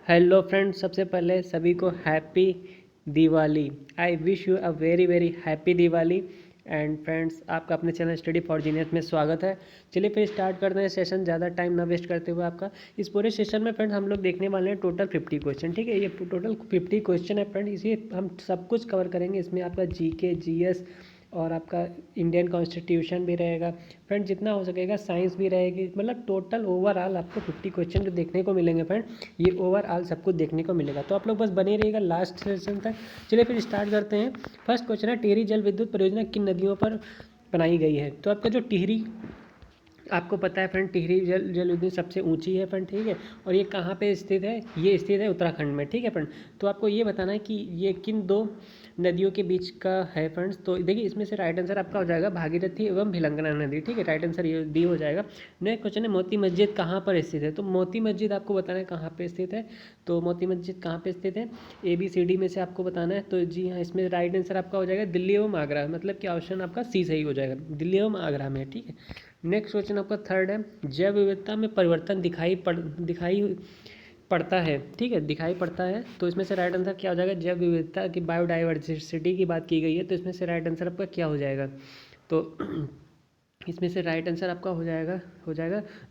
Hello friends, सबसे पहले सभी को happy Diwali. I wish you a very very happy Diwali. And friends, आपका अपने चैनल स्टडी फॉर जीनियस में स्वागत है। चलिए फिर स्टार्ट करते हैं सेशन, ज़्यादा टाइम ना वेस्ट करते हुए। आपका इस पूरे सेशन में फ्रेंड्स हम लोग देखने वाले हैं टोटल 50 क्वेश्चन। ठीक है, ये टोटल 50 क्वेश्चन है फ्रेंड। इसी हम सब कुछ कवर करेंगे। इसमें आपका जीके, जीएस और आपका इंडियन कॉन्स्टिट्यूशन भी रहेगा फ्रेंड, जितना हो सकेगा साइंस भी रहेगी। मतलब टोटल ओवरऑल आपको 50 क्वेश्चन जो देखने को मिलेंगे फ्रेंड, ये ओवरऑल सब कुछ देखने को मिलेगा। तो आप लोग बस बने रहिएगा लास्ट सेशन तक। चलिए फिर स्टार्ट करते हैं। फर्स्ट क्वेश्चन है, टिहरी जल विद्युत परियोजना किन नदियों पर बनाई गई है? तो आपका जो टिहरी, आपको पता है फ्रेंड, टिहरी जल विद्युत सबसे ऊंची है फ्रेंड। ठीक है, और ये कहाँ पे स्थित है? ये स्थित है उत्तराखंड में। ठीक है फ्रेंड, तो आपको ये बताना है कि ये किन दो नदियों के बीच का है फ्रेंड्स। तो देखिए, इसमें से राइट आंसर आपका हो जाएगा भागीरथी एवं भिलंगना नदी। ठीक है, राइट आंसर ये डी हो जाएगा। नेक्स्ट क्वेश्चन है, मोती मस्जिद कहाँ पर स्थित है? तो मोती मस्जिद आपको बताना है कहाँ पे स्थित है। तो मोती मस्जिद कहाँ पे स्थित है? ABCD में से आपको बताना है। तो जी हाँ, इसमें राइट आंसर आपका हो जाएगा दिल्ली एवं आगरा। मतलब कि ऑप्शन आपका सी सही हो जाएगा, दिल्ली एवं आगरा में। ठीक है, नेक्स्ट क्वेश्चन आपका थर्ड है, जैव विविधता में परिवर्तन दिखाई पड़ता है। ठीक है, दिखाई पड़ता है। तो इसमें से राइट आंसर क्या हो जाएगा? जैव विविधता की बायोडाइवर्सिटी की बात की गई है, तो इसमें से राइट आंसर आपका क्या हो जाएगा? तो इसमें से राइट आंसर आपका हो जाएगा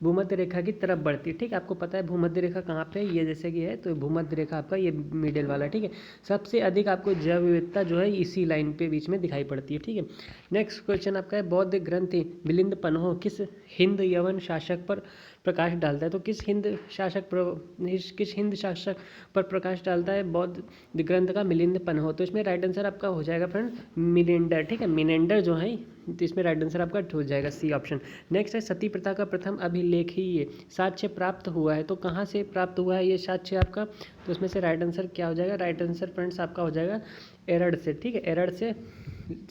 भूमध्य रेखा की तरफ बढ़ती है। ठीक है, आपको पता है भूमध्य रेखा कहाँ पे है, ये जैसे कि है, तो भूमध्य रेखा आपका ये मिडिल वाला। ठीक है, सबसे अधिक आपको जैव विविधता जो है इसी लाइन पे बीच में दिखाई पड़ती है। ठीक है, नेक्स्ट क्वेश्चन आपका है, बौद्ध ग्रंथ मिलिंद पन्हो किस हिंद यवन शासक पर प्रकाश डालता है? तो किस हिंद शासक पर प्रकाश डालता है बौद्ध ग्रंथ का मिलिंद पन्हो? तो इसमें राइट आंसर आपका हो जाएगा फ्रेंड मिनेंडर। ठीक है, मिनेंडर जो है, तो इसमें राइट आंसर आपका हो जाएगा सी ऑप्शन। नेक्स्ट है, सती प्रथा का प्रथम अभिलेखीय साक्ष्य प्राप्त हुआ है। तो कहाँ से प्राप्त हुआ है ये साक्ष्य आपका? तो इसमें से राइट आंसर क्या हो जाएगा? राइट आंसर फ्रेंड्स आपका हो जाएगा एरड़ से। ठीक है, एरड़ से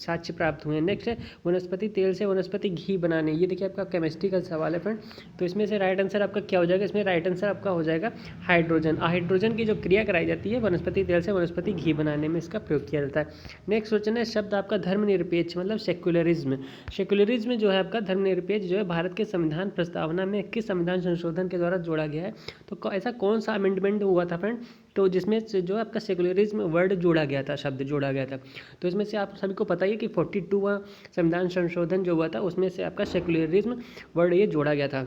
साक्ष्य प्राप्त हुए हैं। नेक्स्ट है, वनस्पति तेल से वनस्पति घी बनाने। ये देखिए आपका केमिस्ट्री का सवाल है फ्रेंड। तो इसमें से राइट आंसर आपका क्या हो जाएगा? इसमें राइट आंसर आपका हो जाएगा हाइड्रोजन। हाइड्रोजन की जो क्रिया कराई जाती है वनस्पति तेल से वनस्पति घी बनाने में, इसका प्रयोग किया जाता है। नेक्स्ट क्वेश्चन है, शब्द आपका धर्मनिरपेक्ष मतलब सेक्युलरिज्म। सेक्युलरिज्म जो है आपका धर्मनिरपेक्ष जो है भारत के संविधान प्रस्तावना में किस संविधान संशोधन के द्वारा जोड़ा गया है? तो ऐसा कौन सा अमेंडमेंट हुआ था फ्रेंड, तो जिसमें से जो आपका सेक्युलरिज्म वर्ड जोड़ा गया था, शब्द जोड़ा गया था? तो इसमें से आप सभी को पता ही है कि 42वां संविधान संशोधन जो हुआ था उसमें से आपका सेक्युलरिज्म वर्ड ये जोड़ा गया था।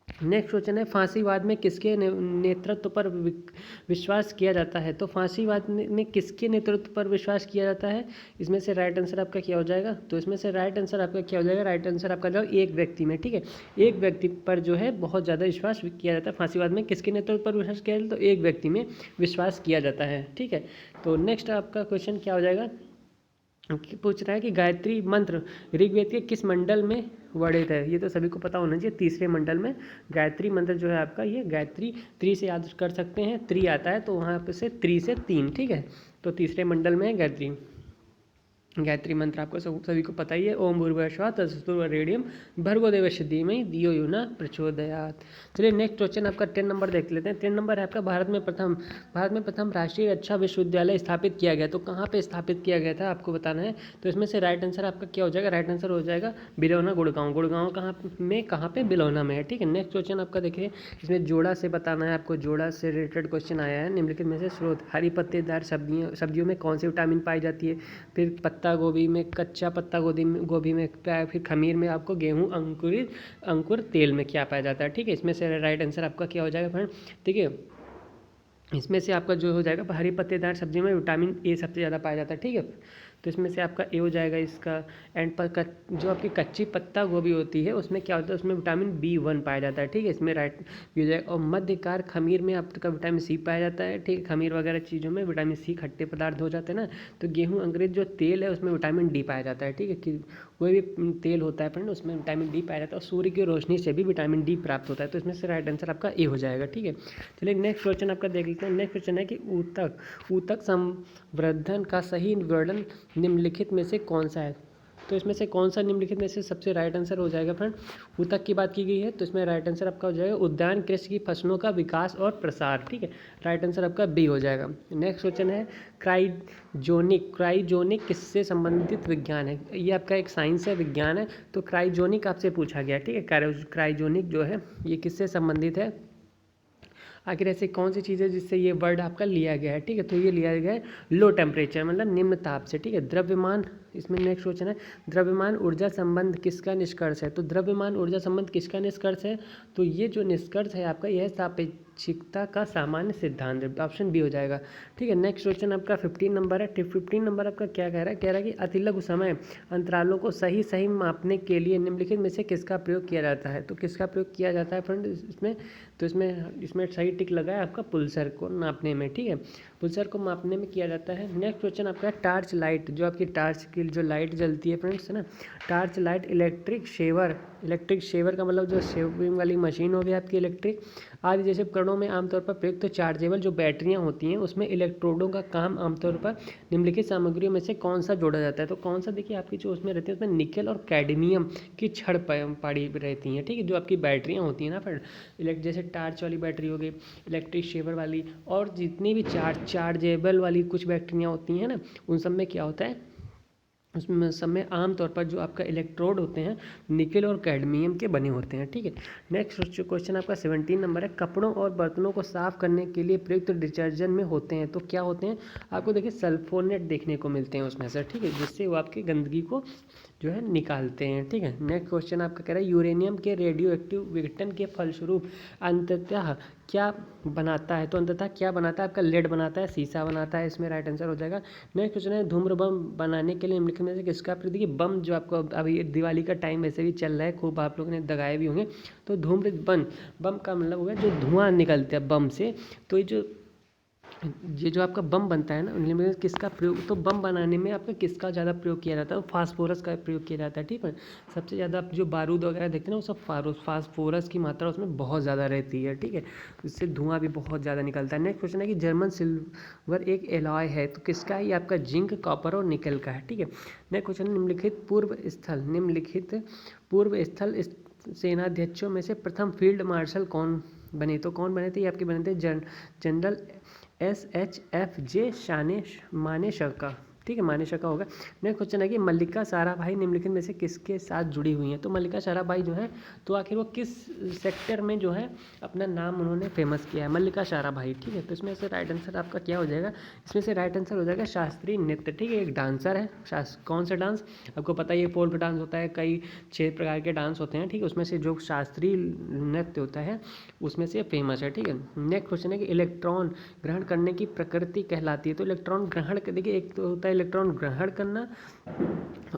नेक्स्ट क्वेश्चन है, फांसीवाद में किसके नेतृत्व पर विश्वास किया जाता है? तो फांसीवाद में किसके नेतृत्व पर विश्वास किया जाता है? इसमें से राइट आंसर आपका क्या हो जाएगा? तो इसमें से राइट आंसर आपका क्या हो जाएगा? राइट आंसर आपका जो एक व्यक्ति में। ठीक है, एक व्यक्ति पर जो है बहुत ज़्यादा विश्वास किया जाता है। फांसीवाद में किसके नेतृत्व पर विश्वास किया जाता है? तो एक व्यक्ति में विश्वास किया जाता है। ठीक है, तो नेक्स्ट आपका क्वेश्चन क्या हो जाएगा? पूछ रहा है कि गायत्री मंत्र ऋग्वेद के किस मंडल में वर्णित है? ये तो सभी को पता होना चाहिए, तीसरे मंडल में गायत्री मंत्र जो है आपका, ये गायत्री त्री से याद कर सकते हैं, त्री आता है तो वहाँ पे से त्री से 3। ठीक है, तो तीसरे मंडल में है गायत्री मंत्र। आपको सभी को पता ही है, ओम भूर्भुवस्सुवः तत्सवितुर्वरेण्यं भर्गो देवस्य धीमहि धियो यो न प्रचोदयात्। चलिए नेक्स्ट क्वेश्चन आपका 10 नंबर देख लेते हैं। 10 नंबर है आपका, भारत में प्रथम राष्ट्रीय रक्षा विश्वविद्यालय स्थापित किया गया। तो कहाँ पे स्थापित किया गया था आपको बताना है। तो इसमें से राइट आंसर आपका क्या हो जाएगा? राइट आंसर हो जाएगा बिलौना गुड़गांव। गुड़गांव कहाँ पे? बिलौना में है। ठीक है, नेक्स्ट क्वेश्चन आपका देखिए, इसमें जोड़ा से बताना है आपको। जोड़ा से रिलेटेड क्वेश्चन आया है, निम्नलिखित में से स्रोत, हरी पत्तेदार सब्जियों में कौन सी विटामिन पाई जाती है? फिर पत्ता गोभी में, कच्चा पत्ता गोभी में, फिर खमीर में, आपको गेहूं अंकुर तेल में क्या पाया जाता है? ठीक है, इसमें से राइट आंसर आपका क्या हो जाएगा फ्रेंड? ठीक है, इसमें से आपका जो हो जाएगा, हरी पत्तेदार सब्जी में विटामिन ए सबसे ज़्यादा पाया जाता है। ठीक है, तो इसमें से आपका ए हो जाएगा इसका। एंड पर जो आपकी कच्ची पत्ता गोभी होती है उसमें क्या होता है? उसमें विटामिन B1 पाया जाता है। ठीक है, इसमें राइट भी हो जाएगा। और मध्यकार खमीर में आपका विटामिन सी पाया जाता है। ठीक है, खमीर वगैरह चीज़ों में विटामिन सी, खट्टे पदार्थ हो जाते हैं ना, तो गेहूँ अंग्रेज जो तेल है उसमें विटामिन डी पाया जाता है। ठीक है, कि कोई भी तेल होता है फ्रेंड उसमें विटामिन डी पाया जाता है, और सूर्य की रोशनी से भी विटामिन डी प्राप्त होता है। तो इसमें से राइट आंसर आपका ए हो जाएगा। ठीक है, चलिए नेक्स्ट क्वेश्चन आपका देख लेते हैं। नेक्स्ट क्वेश्चन है कि ऊतक संवर्धन का सही वर्णन निम्नलिखित में से कौन सा है? तो इसमें से कौन सा निम्नलिखित में से सबसे राइट आंसर हो जाएगा फ्रेंड? ऊतक की बात की गई है, तो इसमें राइट आंसर आपका हो जाएगा उद्यान कृषि की फसलों का विकास और प्रसार। ठीक है, राइट आंसर आपका बी हो जाएगा। नेक्स्ट क्वेश्चन है, क्राइजोनिक किससे संबंधित विज्ञान है? ये आपका एक साइंस है, विज्ञान है। तो क्राइजोनिक आपसे पूछा गया। ठीक है, क्राइजोनिक जो है ये किससे संबंधित है? आखिर ऐसी कौन सी चीज़ है जिससे ये वर्ड आपका लिया गया है, ठीक है। तो ये लिया गया है लो टेम्परेचर, मतलब निम्न ताप से, ठीक है। द्रव्यमान, इसमें नेक्स्ट क्वेश्चन है, द्रव्यमान ऊर्जा संबंध किसका निष्कर्ष है। तो द्रव्यमान ऊर्जा संबंध किसका निष्कर्ष है, तो ये जो निष्कर्ष है आपका, यह सापेक्षिकता का सामान्य सिद्धांत है। ऑप्शन बी हो जाएगा, ठीक है। नेक्स्ट क्वेश्चन आपका 15 नंबर है। 15 नंबर आपका क्या कह रहा है कि अतिलघु समय अंतरालों को सही सही मापने के लिए निम्नलिखित में से किसका प्रयोग किया जाता है। तो किसका प्रयोग किया जाता है फ्रेंड इसमें, तो इसमें सही टिक लगा है आपका पुल्सर को नापने में, ठीक है। पुल्सर को मापने में किया जाता है। नेक्स्ट क्वेश्चन आपका टार्च लाइट, जो आपकी टार्च की जो लाइट जलती है फ्रेंड्स, है ना, टार्च लाइट इलेक्ट्रिक शेवर का मतलब जो शेविंग वाली मशीन होगी आपकी इलेक्ट्रिक आदि जैसे उपकरणों में आमतौर पर प्रयुक्त तो चार्जेबल जो बैटरियां होती हैं उसमें इलेक्ट्रोडों का काम आमतौर पर निम्नलिखित सामग्रियों में से कौन सा जोड़ा जाता है। तो कौन सा, देखिए आपकी जो उसमें रहती है उसमें निकल और कैडमियम की छड़ पड़ी रहती हैं, ठीक है। जो आपकी बैटरियाँ होती हैं ना फ्रेंड, जैसे टार्च वाली बैटरी हो गई, इलेक्ट्रिक शेवर वाली, और जितनी भी चार्जेबल वाली कुछ बैटरियाँ होती हैं ना, उन सब में क्या होता है, उसमें सब में आमतौर पर जो आपका इलेक्ट्रोड होते हैं निकल और कैडमियम के बने होते हैं, ठीक है। नेक्स्ट क्वेश्चन आपका 17 नंबर है, कपड़ों और बर्तनों को साफ करने के लिए प्रयुक्त डिटर्जेंट में होते हैं। तो क्या होते हैं, आपको देखिए सल्फोनेट देखने को मिलते हैं उसमें से, ठीक है, जिससे वो आपकी गंदगी को जो है निकालते हैं, ठीक है। नेक्स्ट क्वेश्चन आपका कह रहा है यूरेनियम के रेडियो एक्टिव विघटन के फलस्वरूप अंततः क्या बनाता है। तो अंततः क्या बनाता है आपका, लेड बनाता है, शीशा बनाता है, इसमें राइट आंसर हो जाएगा। नेक्स्ट क्वेश्चन है धूम्र बम बनाने के लिए निम्नलिखित में से किसका प्रयोग, देखिए बम जो आपको अभी दिवाली का टाइम वैसे भी चल रहा है, खूब आप लोगों ने दगाए भी होंगे। तो धूम्र बम का मतलब हो गया जो धुआं निकलता है बम से। तो ये जो आपका बम बनता है ना, उनमें किसका प्रयोग, तो बम बनाने में आपका किसका ज़्यादा प्रयोग किया जाता है, फास्फोरस का प्रयोग किया जाता है, ठीक है। सबसे ज़्यादा आप जो बारूद वगैरह देखते हैं ना, वो सब फास्फोरस की मात्रा उसमें बहुत ज़्यादा रहती है, ठीक है। इससे धुआं भी बहुत ज़्यादा निकलता है। नेक्स्ट क्वेश्चन है कि जर्मन सिल्वर एक एलॉय है, तो किसका है, ये आपका जिंक, कॉपर और निकल का है, ठीक है। नेक्स्ट क्वेश्चन, निम्नलिखित पूर्व स्थल सेनाध्यक्षों में से प्रथम फील्ड मार्शल कौन बने। तो कौन बने थे, ये आपके बने थे जनरल SHFJ मानेसर का, ठीक है, मानेसर का होगा। नेक्स्ट क्वेश्चन है कि मल्लिका साराभाई निम्नलिखित में से किसके साथ जुड़ी हुई हैं। तो मल्लिका साराभाई जो है, तो आखिर वो किस सेक्टर में जो है अपना नाम उन्होंने फेमस किया है, मल्लिका साराभाई, ठीक है। तो इसमें से राइट आंसर आपका क्या हो जाएगा, इसमें से राइट आंसर हो जाएगा शास्त्रीय नृत्य, ठीक है। एक डांसर है, कौन सा डांस, आपको पता है ये फोल्क डांस होता है, कई 6 प्रकार के डांस होते हैं, ठीक है। उसमें से जो शास्त्रीय नृत्य होता है उसमें से फेमस है, ठीक है। नेक्स्ट क्वेश्चन है कि इलेक्ट्रॉन ग्रहण करने की प्रकृति कहलाती है। तो इलेक्ट्रॉन ग्रहण, देखिए एक तो होता है इलेक्ट्रॉन ग्रहण करना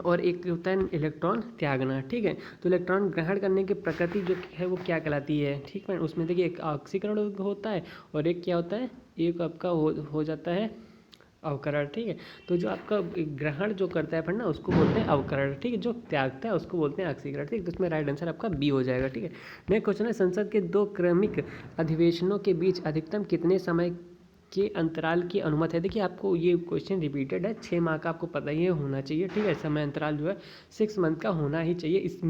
और एक होता है इलेक्ट्रॉन त्यागना, ठीक है। तो इलेक्ट्रॉन ग्रहण करने की प्रकृति जो है वो क्या कहलाती है, ठीक है। उसमें देखिए एक ऑक्सीकरण होता है और एक क्या होता है, एक आपका हो जाता है अवकरण, ठीक है। तो जो आपका ग्रहण जो करता है फिर ना, उसको बोलते हैं अवकरण, ठीक है। जो त्यागता है उसको बोलते हैं ऑक्सीकरण, ठीक है। तो इसमें राइट आंसर आपका बी हो जाएगा, ठीक है। नेक्स्ट क्वेश्चन है संसद के 2 क्रमिक अधिवेशनों के बीच अधिकतम कितने समय के अंतराल की अनुमति है। देखिए आपको ये क्वेश्चन रिपीटेड है, 6 माह का आपको पता ही होना चाहिए, ठीक है। समय अंतराल जो है 6 मंथ का होना ही चाहिए। इस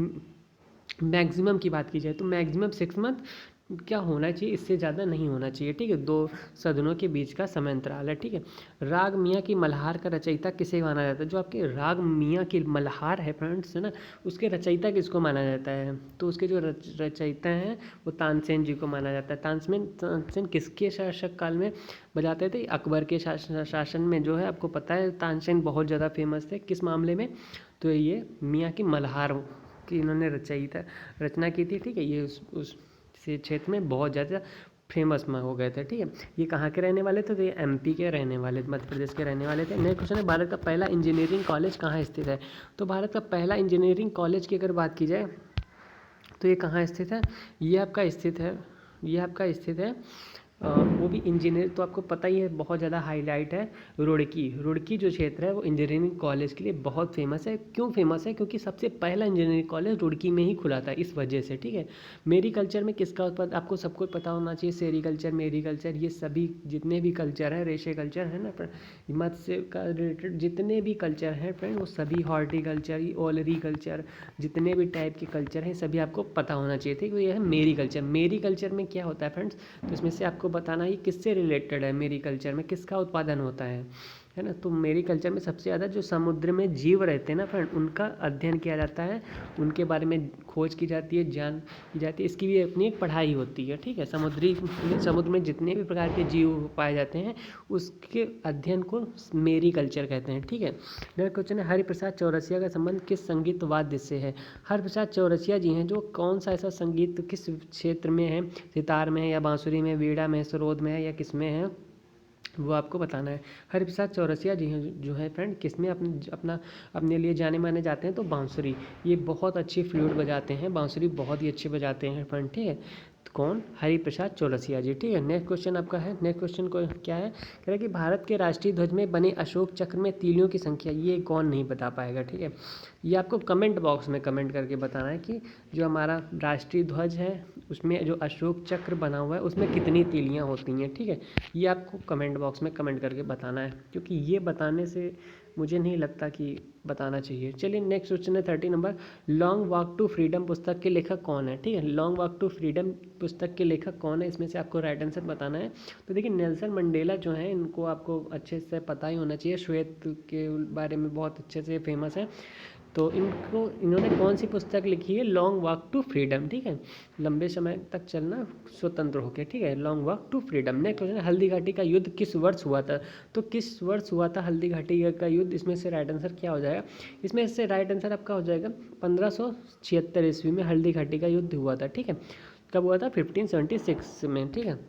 मैक्सिमम की बात की जाए तो मैक्सिमम 6 मंथ क्या होना चाहिए, इससे ज़्यादा नहीं होना चाहिए, ठीक है। 2 सदनों के बीच का समय अंतराल है, ठीक है। राग मियाँ की मल्हार का रचयिता किसे माना जाता है। जो आपके राग मियाँ की मल्हार है फ्रेंड्स, है ना, उसके रचयिता किसको माना जाता है। तो उसके जो रचयिता हैं वो तानसेन जी को माना जाता है। तानसेन किसके शासक काल में बजाते थे, अकबर के शासन में जो है, आपको पता है तानसेन बहुत ज़्यादा फेमस थे किस मामले में, तो ये मियाँ की मल्हार की इन्होंने रचना की थी, ठीक है। ये उस क्षेत्र में बहुत ज़्यादा फेमस हो गए थे, ठीक है। ये कहाँ के रहने वाले थे, तो ये MP के रहने वाले, मध्य प्रदेश के रहने वाले थे। नेक्स्ट क्वेश्चन है भारत का पहला इंजीनियरिंग कॉलेज कहाँ स्थित है। तो भारत का पहला इंजीनियरिंग कॉलेज की अगर बात की जाए तो ये कहाँ स्थित है, ये आपका स्थित है वो भी इंजीनियर, तो आपको पता ही है बहुत ज़्यादा हाईलाइट है रुड़की जो क्षेत्र है वो इंजीनियरिंग कॉलेज के लिए बहुत फेमस है। क्यों फेमस है, क्योंकि सबसे पहला इंजीनियरिंग कॉलेज रुड़की में ही खुला था, इस वजह से, ठीक है। मेरीकल्चर में किसका उत्पादन, आपको सबको पता होना चाहिए, सेरीकल्चर, मेरीकल्चर, ये सभी जितने भी कल्चर हैं, रेशे कल्चर है ना, मत्स्य का रिलेटेड जितने भी कल्चर हैं फ्रेंड, वो सभी हॉर्टिकल्चर, ओलरी कल्चर, जितने भी टाइप के कल्चर हैं सभी आपको पता होना चाहिए, ठीक है। ये है मेरीकल्चर में क्या होता है फ्रेंड्स, तो इसमें से आपको बताना ही किससे रिलेटेड है, मेरीकल्चर में किसका उत्पादन होता है, है ना। तो मेरी कल्चर में सबसे ज़्यादा जो समुद्र में जीव रहते हैं ना फ्रेंड, उनका अध्ययन किया जाता है, उनके बारे में खोज की जाती है, जान की जाती है, इसकी भी अपनी एक पढ़ाई होती है, ठीक है। समुद्र में जितने भी प्रकार के जीव पाए जाते हैं उसके अध्ययन को मेरी कल्चर कहते हैं, ठीक है। नेक्स्ट क्वेश्चन है, हरिप्रसाद चौरसिया का संबंध किस संगीत वाद्य से है। हरिप्रसाद चौरसिया जी हैं जो कौन सा ऐसा संगीत किस क्षेत्र में है, सितार में है या बांसुरी में, वीणा में, सरोद में है या किस में है, वो आपको बताना है। हरिप्रसाद चौरसिया जी हैं जो है फ्रेंड किसमें अपने लिए जाने माने जाते हैं, तो बांसुरी। ये बहुत अच्छी फ्लूट बजाते हैं, बांसुरी बहुत ही अच्छी बजाते हैं फ्रेंड, ठीक है। तो कौन, हरिप्रसाद चौरसिया जी, ठीक है। नेक्स्ट क्वेश्चन आपका है, नेक्स्ट क्वेश्चन को क्या है, कह रहा है कि भारत के राष्ट्रीय ध्वज में बने अशोक चक्र में तीलियों की संख्या, ये कौन नहीं बता पाएगा, ठीक है। ये आपको कमेंट बॉक्स में कमेंट करके बताना है कि जो हमारा राष्ट्रीय ध्वज है उसमें जो अशोक चक्र बना हुआ है उसमें कितनी तीलियाँ होती हैं, ठीक है। ये आपको कमेंट बॉक्स में कमेंट करके बताना है, क्योंकि ये बताने से मुझे नहीं लगता कि बताना चाहिए। चलिए नेक्स्ट क्वेश्चन है 30 number, long walk to freedom पुस्तक के लेखक कौन है, ठीक है। लॉन्ग वॉक टू फ्रीडम पुस्तक के लेखक कौन है, इसमें से आपको राइट आंसर बताना है। तो देखिए नेल्सन मंडेला जो है, इनको आपको अच्छे से पता ही होना चाहिए, श्वेत के बारे में बहुत अच्छे से फेमस है। तो इन्होंने कौन सी पुस्तक लिखी है, लॉन्ग वॉक टू फ्रीडम, ठीक है, लंबे समय तक चलना स्वतंत्र होकर, ठीक है, long walk to freedom. Next question है, हल्दी घाटी का युद्ध किस वर्ष हुआ था। तो किस वर्ष हुआ था हल्दी घाटी का युद्ध, इसमें से राइट आंसर क्या हो जाएगा, इसमें से राइट आंसर आपका हो जाएगा 1576 ईस्वी में हल्दी घाटी का युद्ध हुआ था, ठीक है। कब हुआ था, 1576 में, ठीक है।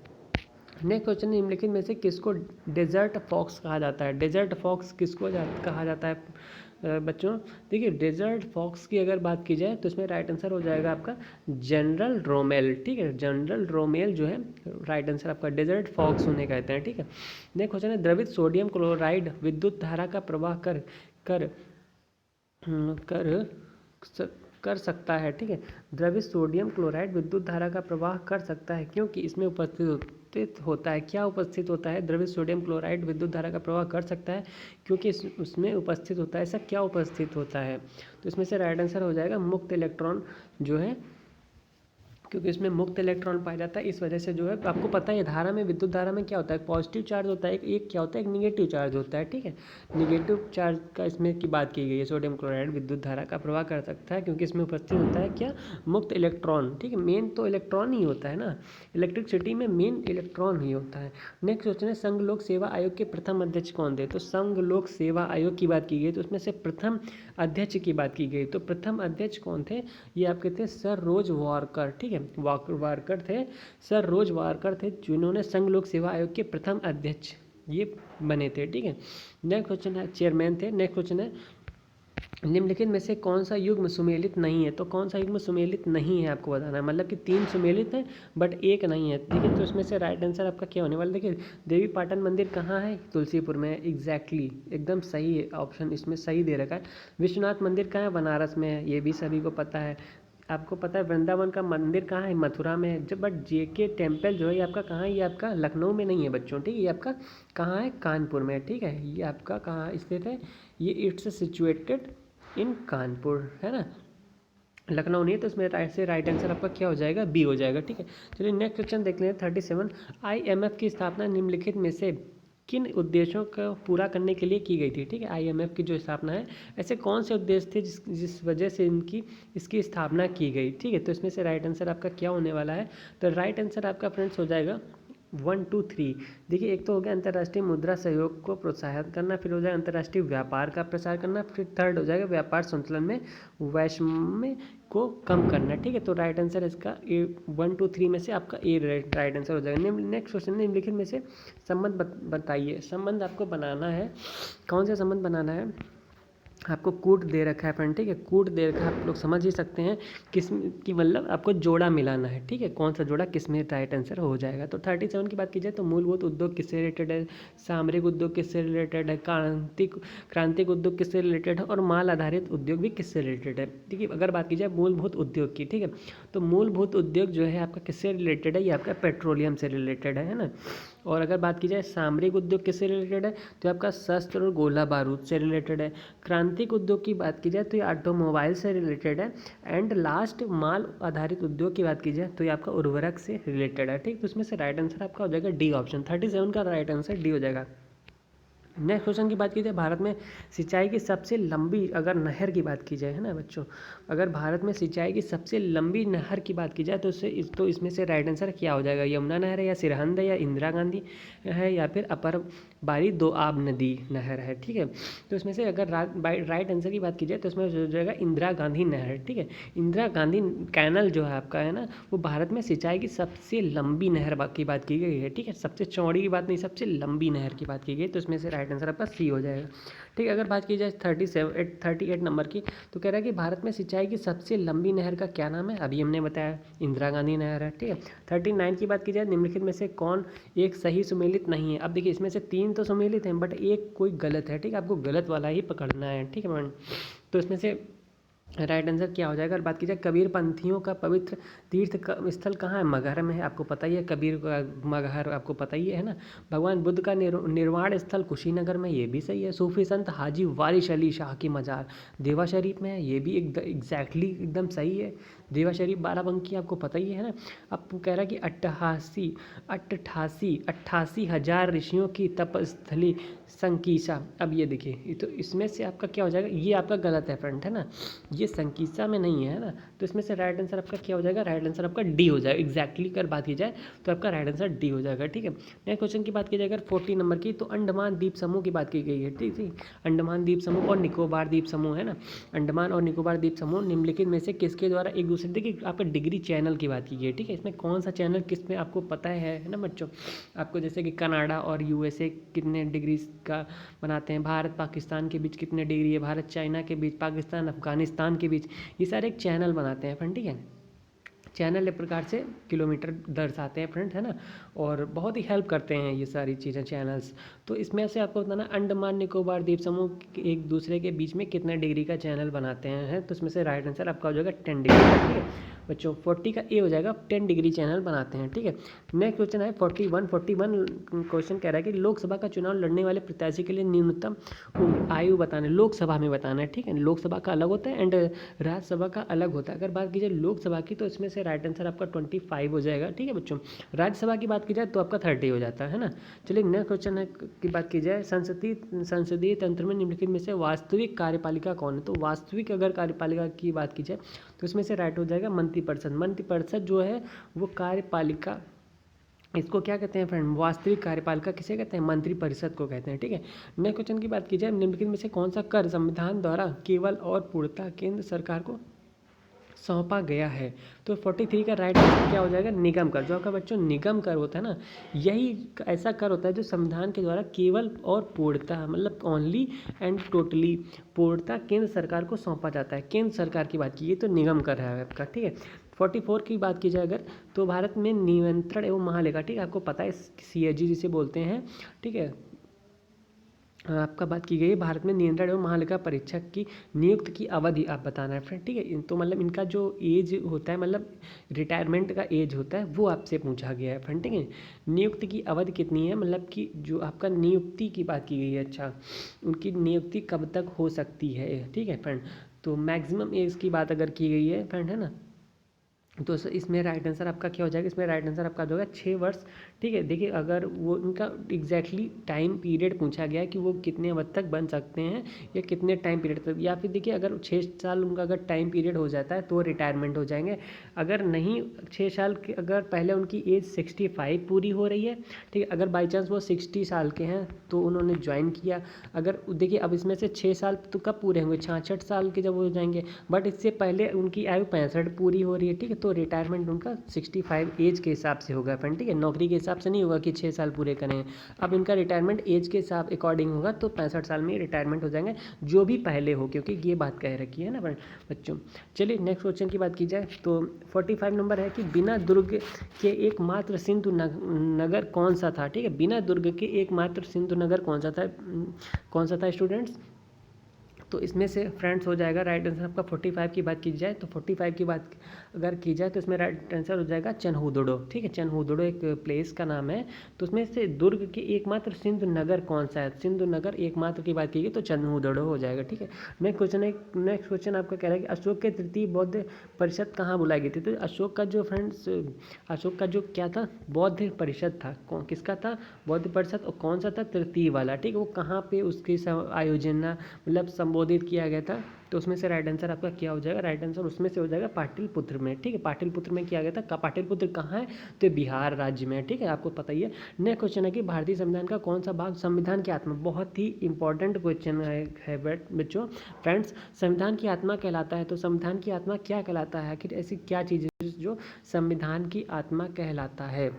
नेक्स्ट क्वेश्चन, निम्नलिखित में से किसको डेजर्ट फॉक्स कहा जाता है। डेजर्ट फॉक्स किसको कहा जाता है बच्चों, देखिए डेजर्ट फॉक्स की अगर बात की जाए तो इसमें राइट आंसर हो जाएगा आपका जनरल रोमेल, ठीक है। जनरल रोमेल जो है राइट आंसर आपका, डेजर्ट फॉक्स उन्हें कहते हैं, ठीक है। नेक्स्ट क्वेश्चन है, द्रवित सोडियम क्लोराइड विद्युत धारा का प्रवाह कर कर कर कर सकता है, ठीक है। द्रवित सोडियम क्लोराइड विद्युत धारा का प्रवाह कर सकता है क्योंकि इसमें उपस्थित होता है, क्या उपस्थित होता है, द्रवित सोडियम क्लोराइड विद्युत धारा का प्रवाह कर सकता है क्योंकि उसमें उपस्थित होता है, ऐसा क्या उपस्थित होता है, तो इसमें से राइट आंसर हो जाएगा मुक्त इलेक्ट्रॉन जो है, क्योंकि इसमें मुक्त इलेक्ट्रॉन पाया जाता है, इस वजह से जो है आपको पता है धारा में, विद्युत धारा में क्या होता है, पॉजिटिव चार्ज होता है, एक क्या होता है, एक निगेटिव चार्ज होता है, ठीक है। निगेटिव चार्ज का इसमें की बात की गई है, सोडियम क्लोराइड विद्युत धारा का प्रवाह कर सकता है क्योंकि इसमें उपस्थित होता है क्या, मुक्त इलेक्ट्रॉन, ठीक है। मेन तो इलेक्ट्रॉन ही होता है ना, इलेक्ट्रिसिटी में मेन इलेक्ट्रॉन ही होता है। नेक्स्ट क्वेश्चन है, संघ लोक सेवा आयोग के प्रथम अध्यक्ष कौन थे। तो संघ लोक सेवा आयोग की बात की गई तो उसमें से प्रथम अध्यक्ष की बात की गई, तो प्रथम अध्यक्ष कौन थे, ये आपके थे सर रोज वारकर, ठीक है, वारकर थे, सर रोज वारकर थे जिन्होंने संघ लोक सेवा आयोग के प्रथम अध्यक्ष ये बने थे, ठीक है। नेक्स्ट क्वेश्चन है, चेयरमैन थे। नेक्स्ट क्वेश्चन है, निम्नलिखित में से कौन सा युग्म सुमेलित नहीं है। तो कौन सा युग्म सुमेलित नहीं है आपको बताना है, मतलब कि 3 सुमेलित हैं बट एक नहीं है, ठीक है। तो इसमें से राइट आंसर आपका क्या होने वाला, देखिए देवी पाटन मंदिर कहाँ है, तुलसीपुर में है, एग्जैक्टली एकदम सही है ऑप्शन इसमें सही दे रखा है। विश्वनाथ मंदिर कहाँ है, बनारस में है, ये भी सभी को पता है। आपको पता है वृंदावन का मंदिर कहाँ है, मथुरा में है। जब बट जेके टेम्पल जो है ये आपका कहाँ है, ये आपका लखनऊ में नहीं है बच्चों, ठीक है, ये आपका कहाँ है, कानपुर में, ठीक है। ये आपका कहाँ स्थित है, ये इट्स सिचुएटेड इन कानपुर, है ना, लखनऊ नहीं है। तो इसमें राइट आंसर आपका क्या हो जाएगा, बी हो जाएगा, ठीक है। चलिए नेक्स्ट क्वेश्चन देख लें 37, IMF की स्थापना निम्नलिखित में से किन उद्देश्यों को पूरा करने के लिए की गई थी, ठीक है। IMF की जो स्थापना है, ऐसे कौन से उद्देश्य थे जिस वजह से इसकी स्थापना की गई, ठीक है। तो इसमें से राइट आंसर आपका क्या होने वाला है, तो राइट आंसर आपका फ्रेंड्स हो जाएगा 1 2 3। देखिए एक तो हो गया अंतर्राष्ट्रीय मुद्रा सहयोग को प्रोत्साहित करना, फिर हो जाएगा अंतर्राष्ट्रीय व्यापार का प्रसार करना, फिर थर्ड हो जाएगा व्यापार संतुलन में वैषम्य को कम करना, ठीक है। तो राइट आंसर इसका 1 2 3 में से आपका ए राइट आंसर हो जाएगा। नेक्स्ट क्वेश्चन, निम्नलिखित में से संबंध बताइए। संबंध आपको बनाना है, कौन सा संबंध बनाना है, आपको कूट दे रखा है फ्रेंड, ठीक है, कूट दे रखा है, आप लोग समझ ही सकते हैं किस की, मतलब आपको जोड़ा मिलाना है, ठीक है, कौन सा जोड़ा किस में राइट आंसर हो जाएगा। तो 37 की बात की जाए तो मूलभूत उद्योग किससे रिलेटेड है, सामरिक उद्योग किससे रिलेटेड है, क्रांतिक उद्योग किससे रिलेटेड है और माल आधारित उद्योग भी किससे रिलेटेड है। देखिए अगर बात की जाए मूलभूत उद्योग की, ठीक है, तो मूलभूत उद्योग जो है आपका किससे रिलेटेड है, ये आपका पेट्रोलियम से रिलेटेड है ना। और अगर बात की जाए सामरिक उद्योग किससे रिलेटेड है, तो आपका शस्त्र और गोला बारूद से रिलेटेड है। क्रांतिक उद्योग की बात की जाए तो ये ऑटोमोबाइल से रिलेटेड है। एंड लास्ट माल आधारित उद्योग की बात की जाए तो ये आपका उर्वरक से रिलेटेड है, ठीक। तो इसमें से राइट आंसर आपका हो जाएगा डी ऑप्शन, 37 का राइट आंसर डी हो जाएगा। नेक्स्ट क्वेश्चन की बात की जाए, भारत में सिंचाई की सबसे लंबी अगर नहर की बात की जाए, है ना बच्चों, अगर भारत में सिंचाई की सबसे लंबी नहर की बात की जाए तो इसमें से राइट आंसर क्या हो जाएगा? यमुना नहर है, या सिरहिंद है, या इंदिरा गांधी है, या फिर अपर बारी दोआब नदी नहर है। ठीक है, तो इसमें से अगर राइट आंसर की बात की जाए तो इसमें हो जाएगा इंदिरा गांधी नहर। ठीक है, इंदिरा गांधी कैनल जो है आपका, है ना, वो भारत में सिंचाई की सबसे लंबी नहर की बात की गई है। ठीक है, सबसे चौड़ी की बात नहीं, सबसे लंबी नहर की बात की गई, तो इसमें से राइट आंसर आपका सी हो जाएगा। ठीक है, अगर बात की जाए 38 नंबर की, तो कह रहा है कि भारत में सिंचाई की सबसे लंबी नहर का क्या नाम है? अभी हमने बताया इंदिरा गांधी नहर है। ठीक है, 39 की बात की जाए, निम्नलिखित में से कौन एक सही सुमेलित नहीं है? अब देखिए, इसमें से 3 तो सुमेलित हैं, बट एक कोई गलत है। ठीक है, आपको गलत वाला ही पकड़ना है। ठीक है, तो इसमें से राइट आंसर क्या हो जाएगा? अगर बात की जाए, कबीर पंथियों का पवित्र तीर्थ स्थल कहाँ है? मगहर में है, आपको पता ही है, कबीर का मगहर आपको पता ही है ना। भगवान बुद्ध का निर्वाण स्थल कुशीनगर में, ये भी सही है। सूफी संत हाजी वारिश अली शाह की मज़ार देवा शरीफ में है, ये भी एग्जैक्टली एकदम सही है। देवा शरीफ बाराबंकी आपको पता ही है ना। अब कह रहा है कि 88 हज़ार ऋषियों की तपस्थली संकीसा। अब ये देखिए, तो इसमें से आपका क्या हो जाएगा? ये आपका गलत है फ्रेंड, है ना, ये संकीसा में नहीं है ना। तो इसमें से राइट आंसर आपका क्या हो जाएगा? राइट आंसर आपका डी हो जाएगा। एग्जैक्टली अगर बात की जाए तो आपका राइट आंसर डी हो जाएगा। ठीक है, नेक्स्ट क्वेश्चन की बात की जाए अगर 40 नंबर की, तो अंडमान द्वीप समूह की बात की गई है। ठीक है, अंडमान द्वीप समूह और निकोबार द्वीप समूह, है ना, अंडमान और निकोबार द्वीप समूह निम्नलिखित में से किसके द्वारा एक दूसरे, देखिए आपका डिग्री चैनल की बात की गई है। ठीक है, इसमें कौन सा चैनल किस में आपको पता है ना बच्चों? आपको जैसे कि कनाडा और यूएसए कितने डिग्री का बनाते हैं, भारत पाकिस्तान के बीच कितने डिग्री है, भारत चाइना के बीच, पाकिस्तान अफगानिस्तान के बीच, ये सारे एक चैनल बनाते हैं फ्रेंड। ठीक है, चैनल एक प्रकार से किलोमीटर दर्शाते हैं फ्रेंड, है ना, और बहुत ही हेल्प करते हैं ये सारी चीज़ें चैनल्स। तो इसमें से आपको बताना, अंडमान निकोबार द्वीप समूह एक दूसरे के बीच में कितने डिग्री का चैनल बनाते हैं, तो इसमें से राइट आंसर आपका हो जाएगा 10 डिग्री का। ठीक है बच्चों, 40 का ए हो जाएगा, 10 डिग्री चैनल बनाते हैं। ठीक है, नेक्स्ट क्वेश्चन है 41 क्वेश्चन कह रहा है कि लोकसभा का चुनाव लड़ने वाले प्रत्याशी के लिए न्यूनतम आयु बताना है, लोकसभा में बताना है। ठीक है, लोकसभा का अलग होता है एंड राज्यसभा का अलग होता है। अगर बात की जाए लोकसभा की, तो इसमें से राइट आंसर आपका 25 हो जाएगा। ठीक है बच्चों, राज्यसभा की बात की जाए तो आपका 30 हो जाता है ना। चलिए नेक्स्ट क्वेश्चन है की बात की जाए, संसदीय तंत्र में निम्नलिखित में से वास्तविक कार्यपालिका कौन है? तो वास्तविक अगर कार्यपालिका की बात की जाए तो इसमें से राइट हो जाएगा मंत्रिपरिषद। मंत्रिपरिषद जो है वो कार्यपालिका, इसको क्या कहते हैं फ्रेंड? वास्तविक कार्यपालिका किसे कहते हैं? मंत्रिपरिषद को कहते हैं। ठीक है, नेक्स्ट क्वेश्चन की बात की जाए, निम्नलिखित में से कौन सा कर संविधान द्वारा केवल और पूर्णतः केंद्र सरकार को सौंपा गया है? तो 43 का राइट आंसर क्या हो जाएगा? निगम कर। जो आपका बच्चों निगम कर होता है ना, यही ऐसा कर होता है जो संविधान के द्वारा केवल और पूर्णतः, मतलब ओनली एंड टोटली, पूर्णतः केंद्र सरकार को सौंपा जाता है। केंद्र सरकार की बात की तो निगम कर है आपका। ठीक है, 44 की बात की जाए अगर, तो भारत में नियंत्रण एवं महालेखा, ठीक है, आपको पता है CAG जिसे बोलते हैं। ठीक है, आपका बात की गई है, भारत में नियंत्रण एवं महालेखा परीक्षक की नियुक्त की अवधि आप बताना है फ्रेंड। ठीक है, तो मतलब इनका जो एज होता है, मतलब रिटायरमेंट का एज होता है, वो आपसे पूछा गया है फ्रेंड। ठीक है, नियुक्ति की अवधि कितनी है, मतलब कि जो आपका नियुक्ति की बात की गई है, अच्छा, उनकी नियुक्ति कब तक हो सकती है। ठीक है फ्रेंड, तो मैक्सिमम एज की बात अगर की गई है फ्रेंड, है ना, तो इसमें राइट आंसर आपका क्या हो जाएगा? इसमें राइट आंसर आपका जो होगा 6 वर्ष। ठीक है, देखिए अगर वो उनका एग्जैक्टली टाइम पीरियड पूछा गया है कि वो कितने वक्त तक बन सकते हैं या कितने टाइम पीरियड तक, या फिर देखिए अगर 6 साल उनका अगर टाइम पीरियड हो जाता है तो रिटायरमेंट हो जाएंगे। अगर नहीं 6 साल के, अगर पहले उनकी एज 65 पूरी हो रही है, ठीक है, अगर बाई चांस वो 60 साल के हैं तो उन्होंने ज्वाइन किया, अगर देखिए अब इसमें से 6 साल तो कब पूरे होंगे? 66 साल के जब हो जाएंगे, बट इससे पहले उनकी आयु 65 पूरी हो रही है। ठीक है, तो रिटायरमेंट उनका 65 एज के हिसाब से होगा फ्रेंड। ठीक है, नौकरी के हिसाब से नहीं होगा कि 6 साल पूरे करें। अब इनका रिटायरमेंट एज के हिसाब अकॉर्डिंग होगा, तो 65 साल में रिटायरमेंट हो जाएंगे, जो भी पहले हो, क्योंकि ये बात कह रखी है ना बच्चों। चलिए नेक्स्ट क्वेश्चन की बात की जाए तो 45 नंबर है कि बिना दुर्ग के एकमात्र सिंधु नगर कौन सा था? ठीक है, बिना दुर्ग के एकमात्र सिंधु नगर कौन सा था स्टूडेंट्स? तो इसमें से फ्रेंड्स हो जाएगा राइट आंसर आपका 45 की बात की जाए तो 45 की बात अगर की जाए तो इसमें राइट आंसर हो जाएगा चनहुदड़ो। ठीक है, चनहुदड़ो एक प्लेस का नाम है। तो उसमें से दुर्ग के एकमात्र सिंधु नगर कौन सा है? सिंधु नगर एकमात्र की बात की गई तो चनहुदड़ो हो जाएगा। ठीक है, नेक्स्ट क्वेश्चन आपका कह रहा है कि अशोक के तृतीय बौद्ध परिषद कहाँ बुलाई गई थी? तो अशोक का जो फ्रेंड्स अशोक का जो क्या था, बौद्ध परिषद था। कौन किसका था? बौद्ध परिषद। और कौन सा था? तृतीय वाला। ठीक है, वो कहाँ पे उसकी आयोजना मतलब संबोधित किया गया था? तो उसमें से राइट आंसर आपका क्या हो जाएगा? राइट आंसर उसमें से हो जाएगा पाटलिपुत्र में। ठीक है, पाटलिपुत्र में किया गया था। पाटलिपुत्र कहाँ है? तो बिहार राज्य में है। ठीक है, आपको पता ही है। नेक्स्ट क्वेश्चन है कि भारतीय संविधान का कौन सा भाग संविधान की आत्मा? बहुत ही इंपॉर्टेंट क्वेश्चन है बच्चों। फ्रेंड्स, संविधान की आत्मा कहलाता है तो संविधान की आत्मा क्या कहलाता है? आखिर ऐसी क्या चीज़ है जो संविधान की आत्मा कहलाता है?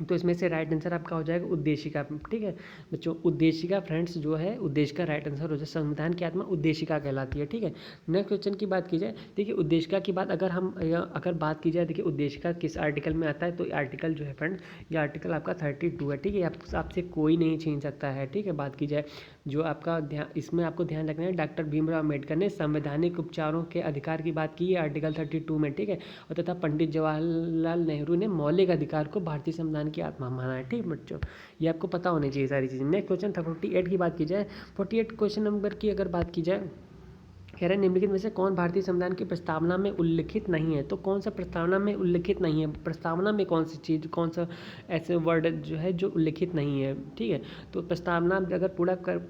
तो इसमें से राइट आंसर आपका हो जाएगा उद्देशिका। ठीक है बच्चों, उद्देशिका फ्रेंड्स जो है उद्देशिका राइट आंसर हो जाए। संविधान की आत्मा उद्देशिका कहलाती है। ठीक है, नेक्स्ट क्वेश्चन की बात की जाए, देखिए उद्देशिका की बात अगर बात की जाए, देखिए उद्देशिका किस आर्टिकल में आता है? तो आर्टिकल जो है फ्रेंड्स, ये आर्टिकल आपका 32 है। ठीक है, आपसे कोई नहीं छीन सकता है। ठीक है, बात की जाए जो आपका ध्यान, इसमें आपको ध्यान रखना है, डॉक्टर भीमराव अम्बेडकर ने संवैधानिक उपचारों के अधिकार की बात की है आर्टिकल 32 में। ठीक है, और तथा पंडित जवाहरलाल नेहरू ने मौलिक अधिकार को भारतीय संविधान की आत्मा माना है। ठीक बच्चों, ये आपको पता होनी चाहिए सारी चीज़ें। नेक्स्ट क्वेश्चन था 48 की बात की जाए। 48 क्वेश्चन नंबर की अगर बात की जाए, कह रहे हैं निम्नलिखित में से कौन भारतीय संविधान की प्रस्तावना में उल्लिखित नहीं है? तो कौन सा प्रस्तावना में उल्लिखित नहीं है? प्रस्तावना में कौन सी चीज़, कौन सा ऐसे वर्ड जो है जो उल्लिखित नहीं है? ठीक है, तो प्रस्तावना अगर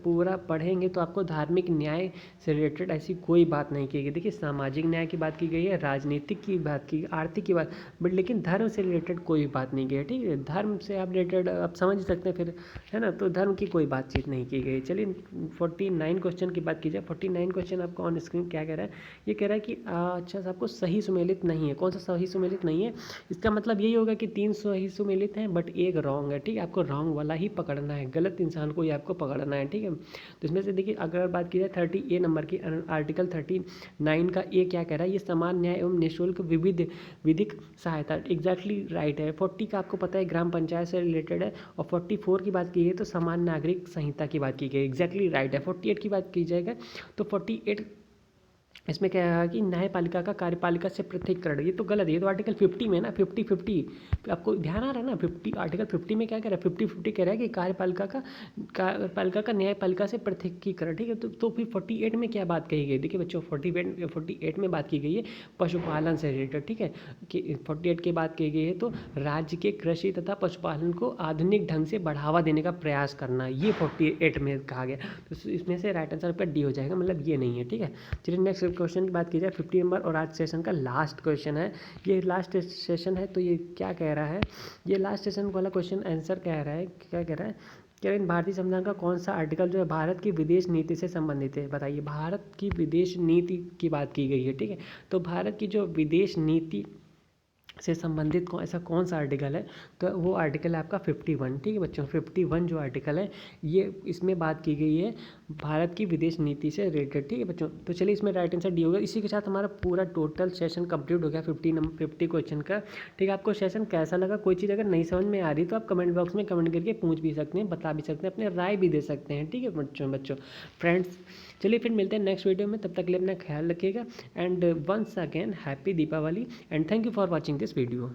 पूरा पढ़ेंगे तो आपको धार्मिक न्याय से रिलेटेड ऐसी कोई बात नहीं की गई। देखिए सामाजिक न्याय की बात की गई है, राजनीतिक की बात की, आर्थिक की बात, बट लेकिन धर्म से रिलेटेड कोई बात नहीं की है। ठीक है, धर्म से आप रिलेटेड आप समझ सकते हैं फिर, है ना, तो धर्म की कोई बातचीत नहीं की गई। चलिए 49 क्वेश्चन की बात की जाए। 49 क्वेश्चन आपको ऑन स्क्रीन क्या कह रहा है? ये कह रहा है कि अच्छा आपको सही सुमेलित नहीं है। कौन सा सही सुमेलित नहीं है? इसका मतलब यही होगा कि 3 सही सुमेलित हैं बट एक रॉन्ग है। ठीक है, आपको रॉन्ग वाला ही पकड़ना है, गलत इंसान को ही आपको पकड़ना है। ठीक है, तो इसमें से देखिए अगर बात की जाए 30A नंबर की, आर्टिकल 39 का ए क्या कह रहा है? ये समान न्याय एवं निःशुल्क विधिक सहायता। एग्जैक्टली राइट है। 40 का आपको पता है ग्राम पंचायत से रिलेटेड है, और 44 की बात की गई तो समान नागरिक संहिता की बात की गई। एग्जैक्टली राइट है। 48 की बात की जाएगा तो 48 इसमें क्या है कि न्यायपालिका का कार्यपालिका से पृथक्करण, ये तो गलत है। ये तो आर्टिकल 50 में ना, 50 आपको ध्यान आ रहा है ना, 50 आर्टिकल 50 में क्या कह रहा है? 50 कह रहा है कि कार्यपालिका का न्यायपालिका से पृथक्करण। ठीक है, तो फिर 48 में क्या बात कही गई? देखिए बच्चों 48 में बात की गई है पशुपालन से रिलेटेड। ठीक है, कि 48 की बात की गई है तो राज्य के कृषि तथा पशुपालन को आधुनिक ढंग से बढ़ावा देने का प्रयास करना, ये 48 में कहा गया। तो इसमें से राइट आंसर आपका डी हो जाएगा, मतलब ये नहीं है। ठीक है, चलिए नेक्स्ट क्वेश्चन की बात की जाए 50 नंबर, और आज सेशन का लास्ट क्वेश्चन है। ये लास्ट सेशन है तो ये क्या कह रहा है? ये लास्ट सेशन वाला क्वेश्चन आंसर कह रहा है, क्या कह रहा है? क्या भारतीय संविधान का कौन सा आर्टिकल जो है भारत की विदेश नीति से संबंधित है? बताइए, भारत की विदेश नीति की बात की गई है। ठीक है, तो भारत की जो विदेश नीति से संबंधित ऐसा कौन सा आर्टिकल है? तो वो आर्टिकल है आपका 51। ठीक है बच्चों, 51 जो आर्टिकल है ये इसमें बात की गई है भारत की विदेश नीति से रिलेटेड। ठीक है बच्चों, तो चलिए इसमें राइट आंसर डी होगा। इसी के साथ हमारा पूरा टोटल सेशन कंप्लीट हो गया 50 क्वेश्चन का। ठीक है, आपको सेशन कैसा लगा? कोई चीज़ अगर नहीं समझ में आ रही तो आप कमेंट बॉक्स में कमेंट करके पूछ भी सकते हैं, बता भी सकते हैं, अपने राय भी दे सकते हैं। ठीक है बच्चों फ्रेंड्स, चलिए फिर मिलते हैं नेक्स्ट वीडियो में। तब तक के लिए अपना ख्याल रखिएगा and once again happy Deepavali and thank you for watching this video.